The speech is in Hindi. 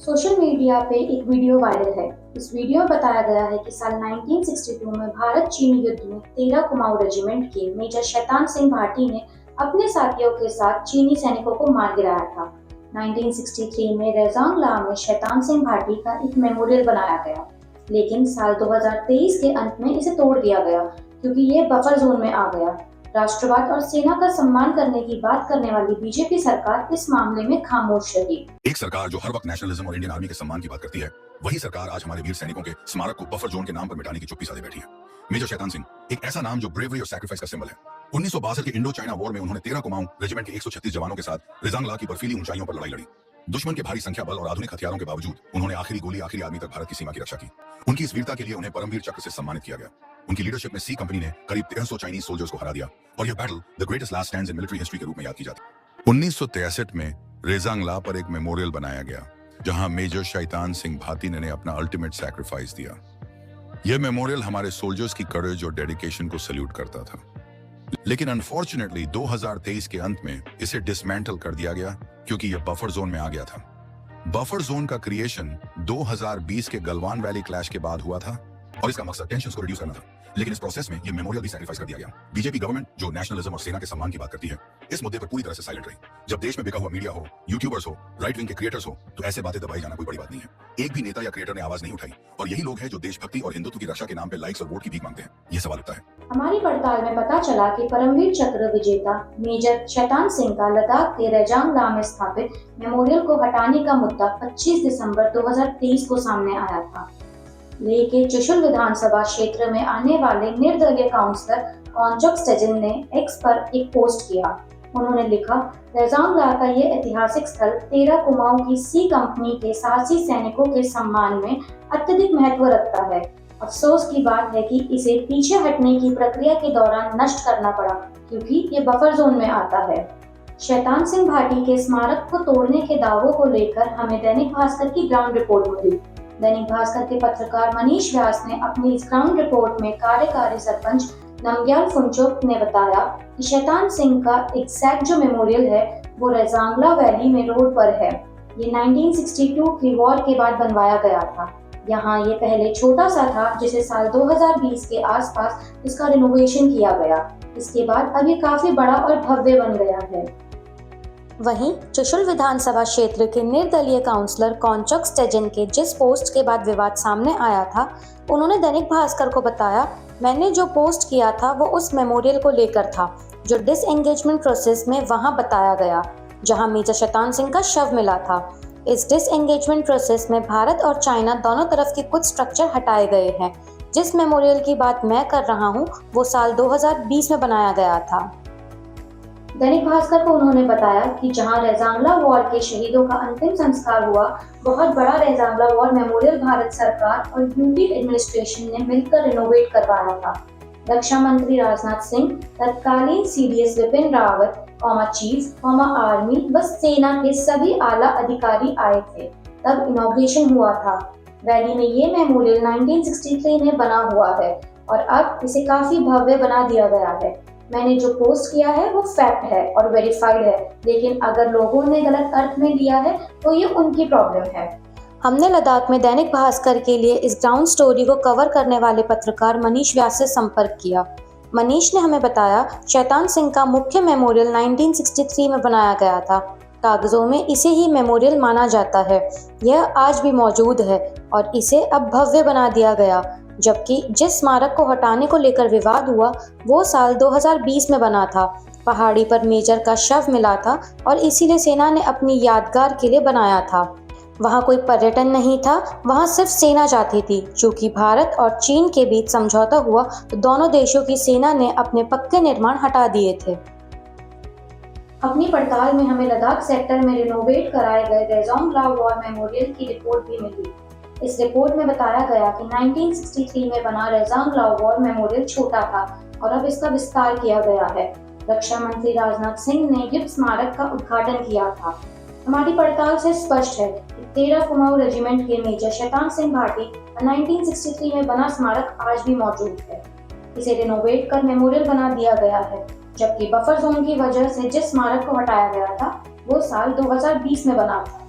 सोशल मीडिया पे एक वीडियो वायरल है। इस वीडियो में बताया गया है कि साल 1962 में भारत चीन युद्ध में 13 कुमाऊं रेजिमेंट के मेजर शैतान सिंह भाटी ने अपने साथियों के साथ चीनी सैनिकों को मार गिराया था। 1963 में रेजांग ला में शैतान सिंह भाटी का एक मेमोरियल बनाया गया, लेकिन साल 2023 के अंत में इसे तोड़ दिया गया क्योंकि ये बफर जोन में आ गया। राष्ट्रवाद और सेना का सम्मान करने की बात करने वाली बीजेपी सरकार इस मामले में खामोश रही। एक सरकार जो हर वक्त नेशनलिज्म और इंडियन आर्मी के सम्मान की बात करती है, वही सरकार आज हमारे वीर सैनिकों के स्मारक को बफर जोन के नाम पर मिटाने की चुप्पी साधे बैठी है। मेजर शैतान सिंह एक ऐसा नाम जो ब्रेवरी और सैक्रिफाइस का सिंबल है। 1962 के इंडो चाइना वॉर में उन्होंने 13 कुमाऊं रेजिमेंट के 136 जवानों के साथ रेजांग ला की बर्फीली ऊंचाइयों पर लड़ाई लड़ी। दुश्मन के भारी संख्या बल और आधुनिक हथियारों के बावजूद उन्होंने आखिरी गोली आखिरी आदमी तक भारत की सीमा की रक्षा की। उनकी इस वीरता के लिए उन्हें परमवीर चक्र से सम्मानित किया गया। उनकी लीडरशिप में सी कंपनी ने करीब 1300 चाइनीज सोल्जर्स को हरा दिया और यह battle the greatest last stands in military history के रूप में याद की जाती है। 1963 में रेजांग ला पर एक मेमोरियल बनाया गया, जहां मेजर शैतान सिंह भाटी ने अपना अल्टीमेट सैक्रिफाइस दिया। यह मेमोरियल हमारे सोल्जर्स की करेज और डेडिकेशन को सैल्यूट करता था, लेकिन अनफॉर्चुनेटली 2023 के अंत में इसे डिसमेंटल कर दिया गया क्योंकि यह बफर जोन में आ गया था। बफर जोन का क्रिएशन 2020 के गलवान वैली क्लैश के बाद हुआ था और इसका मकसद टेंशंस को रिड्यूस करना था, लेकिन इस प्रोसेस में ये मेमोरियल भी सैक्रिफाइस कर दिया गया। बीजेपी गवर्नमेंट जो नेशनलिज्म और सेना के सम्मान की बात करती है, इस मुद्दे पर पूरी तरह से साइलेंट रही। जब देश में बिका हुआ मीडिया हो, यूट्यूबर्स हो, राइट विंग के क्रिएटर्स हो, तो ऐसे बातें दबाई जाना कोई बड़ी बात नहीं है। एक भी नेता या क्रिएटर ने आवाज नहीं उठाई और यही लोग हैं जो देशभक्ति और हिंदुत्व की रक्षा के नाम पे लाइक्स और वोट की भीख मांगते हैं। ये सवाल उठता है। हमारी पड़ताल में पता चला कि परमवीर चक्र विजेता मेजर शैतान सिंह का लद्दाख के रेजांग ला में स्थापित मेमोरियल को हटाने का मुद्दा 25 दिसंबर 2023 को सामने आया था। लेह के चुशुल विधानसभा क्षेत्र में आने वाले निर्दलीय काउंसलर कॉन्चोक स्टेजिन ने एक्स पर एक पोस्ट किया। उन्होंने लिखा, रेजांग ला का ये ऐतिहासिक स्थल 13 कुमाऊं की सी कंपनी के साहसी सैनिकों के सम्मान में अत्यधिक महत्व रखता है। अफसोस की बात है कि इसे पीछे हटने की प्रक्रिया के दौरान नष्ट करना पड़ा क्योंकि ये बफर जोन में आता है। शैतान सिंह भाटी के स्मारक को तोड़ने के दावों को लेकर हमें दैनिक भास्कर की ग्राउंड रिपोर्ट मिली। दैनिक भास्कर के पत्रकार मनीष व्यास ने अपनी इस ग्राउंड रिपोर्ट में कार्यकारी सरपंच नमग्याल फुंचोक ने बताया कि शैतान सिंह का एग्जैक्ट जो मेमोरियल है वो रेजांगला वैली में रोड पर है। ये 1962 की वॉर के बाद बनवाया गया था। यहाँ ये पहले छोटा सा था, जिसे साल 2020 के आसपास इसका रिनोवेशन किया गया। इसके बाद अब ये काफी बड़ा और भव्य बन गया है। वहीं चुशुल विधानसभा क्षेत्र के निर्दलीय काउंसलर कॉन्चोक स्टेजिन के जिस पोस्ट के बाद विवाद सामने आया था, उन्होंने दैनिक भास्कर को बताया, मैंने जो पोस्ट किया था वो उस मेमोरियल को लेकर था जो डिसएंगेजमेंट प्रोसेस में वहां बताया गया, जहां मेजर शैतान सिंह का शव मिला था। इस डिसएंगेजमेंट प्रोसेस में भारत और चाइना दोनों तरफ के कुछ स्ट्रक्चर हटाए गए हैं। जिस मेमोरियल की बात मैं कर रहा हूँ वो साल 2020 में बनाया गया था। दैनिक भास्कर को उन्होंने बताया कि जहां रेजांगला वॉर के शहीदों का अंतिम संस्कार हुआ, बहुत बड़ा रेजांगला वॉर मेमोरियल भारत सरकार और यूपी एडमिनिस्ट्रेशन ने मिलकर रिनोवेट करवाया था। रक्षा मंत्री राजनाथ सिंह, तत्कालीन CDS Vipin Rawat, chief, army व सेना के सभी आला अधिकारी आए थे। तब इनॉग्रेशन हुआ था। वैली में ये मेमोरियल 1963 में बना हुआ है और अब इसे काफी भव्य बना दिया गया है। मैंने जो पोस्ट किया है वो फैक्ट है और वेरीफाइड है, लेकिन अगर लोगों ने गलत अर्थ में लिया है तो ये उनकी प्रॉब्लम है। हमने लद्दाख में दैनिक भास्कर के लिए इस ग्राउंड स्टोरी को कवर करने वाले पत्रकार मनीष व्यास से संपर्क किया। मनीष ने हमें बताया, शैतान सिंह का मुख्य मेमोरियल 1963 में बनाया गया था। कागजों में इसे ही मेमोरियल माना जाता है। यह आज भी मौजूद है और इसे अब भव्य बना दिया गया, जबकि जिस स्मारक को हटाने को लेकर विवाद हुआ वो साल 2020 में बना था। पहाड़ी पर मेजर का शव मिला था और इसीलिए सेना ने अपनी यादगार के लिए बनाया था। वहाँ कोई पर्यटन नहीं था, वहाँ सिर्फ सेना जाती थी। चूंकि भारत और चीन के बीच समझौता हुआ तो दोनों देशों की सेना ने अपने पक्के निर्माण हटा दिए थे। अपनी पड़ताल में हमें लद्दाख सेक्टर में रिनोवेट कराए गए रेजांग ला वॉर मेमोरियल की रिपोर्ट भी मिली। इस रिपोर्ट में बताया गया कि 1963 में बना रेजांग ला वॉर मेमोरियल छोटा था और अब इसका विस्तार किया गया है। रक्षा मंत्री राजनाथ सिंह ने युद्ध स्मारक का उद्घाटन किया था। हमारी पड़ताल से स्पष्ट है कि 13 कुमाऊं रेजिमेंट के मेजर शैतान सिंह भाटी का 1963 में बना स्मारक आज भी मौजूद है। इसे रिनोवेट कर मेमोरियल बना दिया गया है, जबकि बफर जोन की वजह से जिस स्मारक को हटाया गया था वो साल 2020 में बना था।